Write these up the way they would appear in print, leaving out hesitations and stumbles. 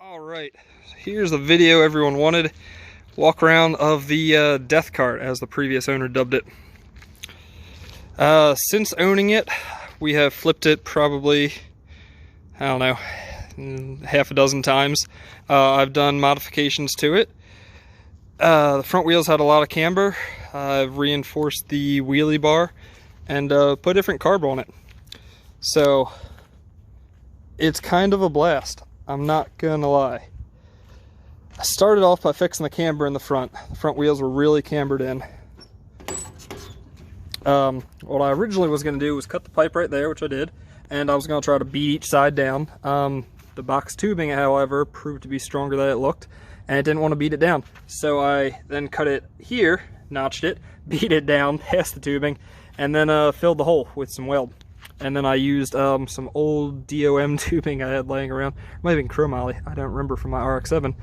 Alright, here's the video everyone wanted. Walk around of the Death Kart, as the previous owner dubbed it. Since owning it, we have flipped it probably, I don't know, half a dozen times. I've done modifications to it. The front wheels had a lot of camber. I've reinforced the wheelie bar and put different carb on it. So it's kind of a blast, I'm not gonna lie. I started off by fixing the camber in the front. The front wheels were really cambered in. What I originally was going to do was cut the pipe right there, which I did, and I was going to try to beat each side down. The box tubing, however, proved to be stronger than it looked, and it didn't want to beat it down. So I then cut it here, notched it, beat it down past the tubing, and then filled the hole with some weld. And then I used some old DOM tubing I had laying around, might have been chromoly, I don't remember, from my RX-7,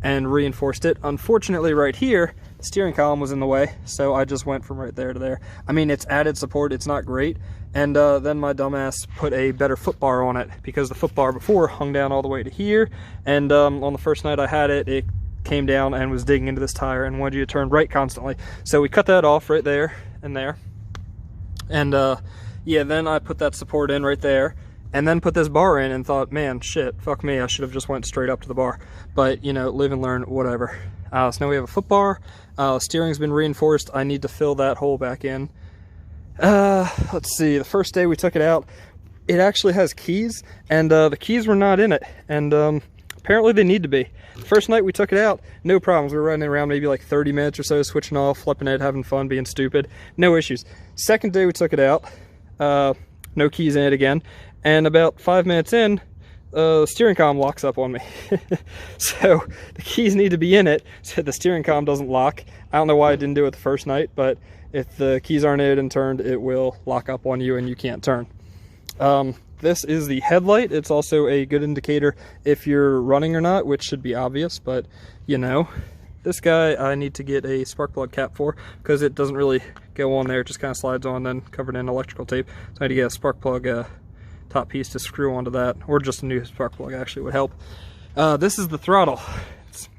and reinforced it. Unfortunately, right here, the steering column was in the way, so I just went from right there to there. I mean, it's added support, it's not great. And then my dumbass put a better foot bar on it, because the foot bar before hung down all the way to here, and on the first night I had it, it came down and was digging into this tire and wanted you to turn right constantly. So we cut that off right there and there. And yeah, then I put that support in right there, and then put this bar in and thought, man, shit, fuck me, I should have just went straight up to the bar. But, you know, live and learn, whatever. So now we have a foot bar, steering's been reinforced, I need to fill that hole back in. Let's see, the first day we took it out, it actually has keys, and the keys were not in it, and apparently they need to be. The first night we took it out, no problems, we were running around maybe like 30 minutes or so, switching off, flipping it, having fun, being stupid, no issues. Second day we took it out, no keys in it again, and about 5 minutes in, the steering column locks up on me. So the keys need to be in it so the steering column doesn't lock. I don't know why I didn't do it the first night, but if the keys aren't in it and turned, it will lock up on you and you can't turn. This is the headlight. It's also a good indicator if you're running or not, which should be obvious, but you know. This guy I need to get a spark plug cap for, because it doesn't really go on there, it just kind of slides on, then covered in electrical tape. So I need to get a spark plug top piece to screw onto that, or just a new spark plug actually would help. This is the throttle. It's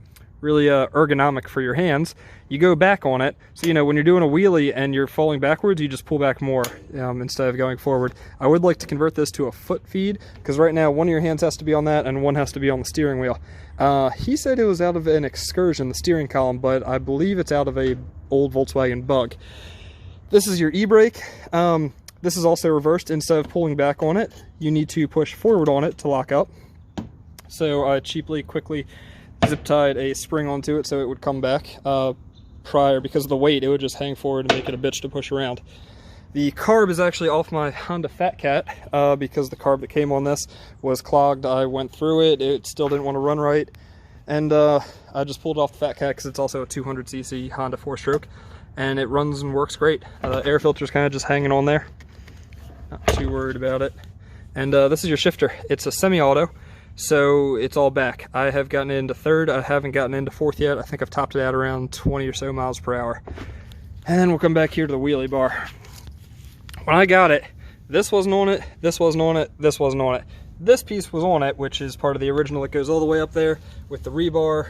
really ergonomic for your hands. You go back on it, so you know when you're doing a wheelie and you're falling backwards, you just pull back more instead of going forward. I would like to convert this to a foot feed, because right now one of your hands has to be on that and one has to be on the steering wheel. He said it was out of an Excursion, the steering column, but I believe it's out of a old Volkswagen Bug. This is your e-brake. This is also reversed. Instead of pulling back on it, you need to push forward on it to lock up. So I quickly zip tied a spring onto it so it would come back. Prior, because of the weight, it would just hang forward and make it a bitch to push around. The carb is actually off my Honda Fat Cat because the carb that came on this was clogged. I went through it, it still didn't want to run right, and I just pulled it off the Fat Cat because it's also a 200cc Honda 4-stroke, and it runs and works great. The air filter's kind of just hanging on there. Not too worried about it. And this is your shifter. It's a semi-auto, so it's all back. I have gotten it into third. I haven't gotten into fourth yet. I think I've topped it out around 20 or so miles per hour. And then we'll come back here to the wheelie bar. When I got it, this wasn't on it, this wasn't on it, this wasn't on it. This piece was on it, which is part of the original. It goes all the way up there with the rebar.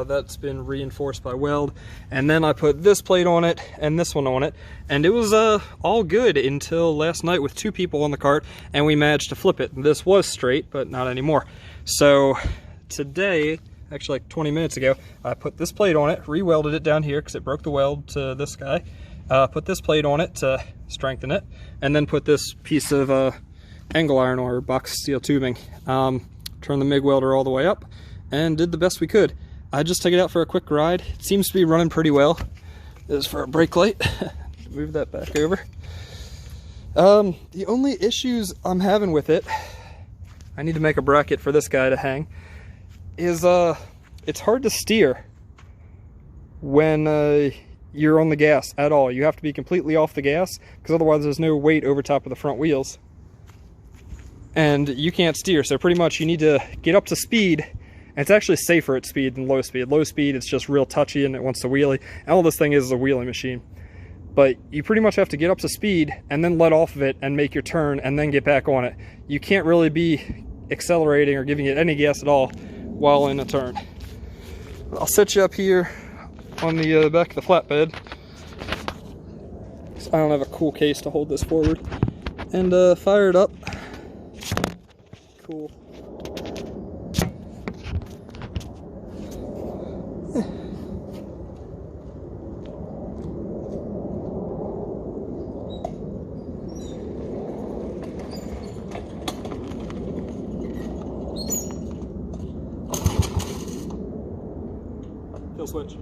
That's been reinforced by weld. And then I put this plate on it and this one on it. And it was all good until last night with two people on the cart, and we managed to flip it. This was straight, but not anymore. So today, actually like 20 minutes ago, I put this plate on it, re-welded it down here because it broke the weld to this guy. Put this plate on it to strengthen it, and then put this piece of angle iron or box steel tubing. Turned the MIG welder all the way up and did the best we could. I just took it out for a quick ride. It seems to be running pretty well. This is for a brake light. Move that back over. The only issues I'm having with it, I need to make a bracket for this guy to hang, is it's hard to steer when you're on the gas at all. You have to be completely off the gas, because otherwise there's no weight over top of the front wheels. And you can't steer, so pretty much you need to get up to speed, and it's actually safer at speed than low speed. Low speed, it's just real touchy and it wants to wheelie, and all this thing is a wheelie machine. But you pretty much have to get up to speed and then let off of it and make your turn and then get back on it. You can't really be accelerating or giving it any gas at all while in a turn. I'll set you up here on the back of the flatbed. I don't have a cool case to hold this forward. And fire it up. Cool. Kill switch.